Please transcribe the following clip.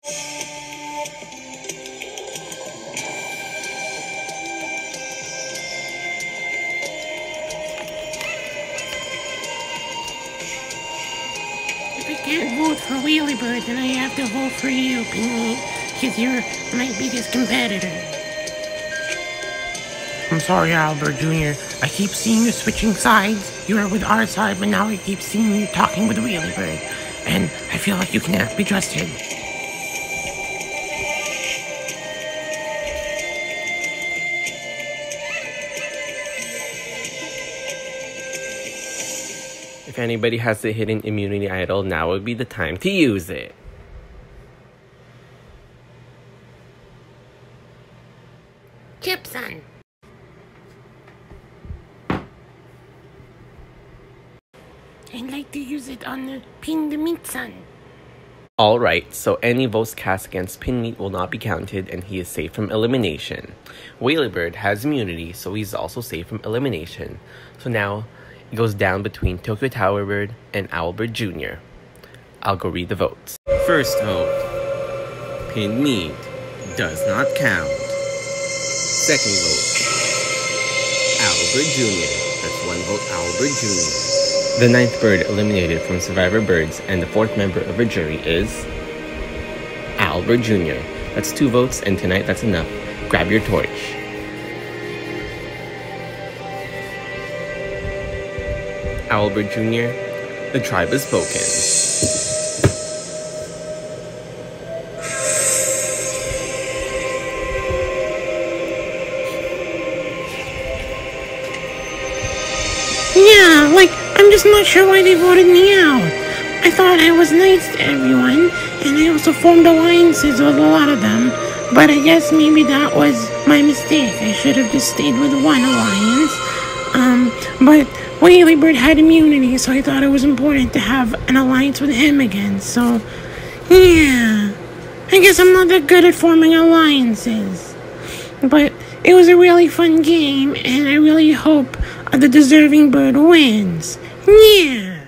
If I can't vote for Wheelie Bird, then I have to vote for you, Pinky, because you're my biggest competitor. I'm sorry, Albert Jr. I keep seeing you switching sides. You are with our side, but now I keep seeing you talking with Wheelie Bird. And I feel like you cannot be trusted. If anybody has a hidden immunity idol, now would be the time to use it. Chipson. I'd like to use it on the Pin the Meat Son. Alright, so any votes cast against Pin Meat will not be counted and he is safe from elimination. Whaley Bird has immunity, so he's also safe from elimination. So now, it goes down between Tokyo Tower Bird and Owlbird Jr. I'll go read the votes. First vote, Pin Meat does not count. Second vote, Owlbird Jr. That's one vote, Owlbird Jr. The 9th bird eliminated from Survivor Birds and the 4th member of our jury is Owlbird Jr. That's 2 votes, and tonight that's enough. Grab your torch. Owlbird Jr., the tribe has spoken. Yeah, I'm just not sure why they voted me out. I thought I was nice to everyone, and I also formed alliances with a lot of them, but I guess maybe that was my mistake. I should have just stayed with one alliance. But Whaley Bird had immunity, so I thought it was important to have an alliance with him again, so yeah. I guess I'm not that good at forming alliances. But it was a really fun game, and I really hope the deserving bird wins. Yeah.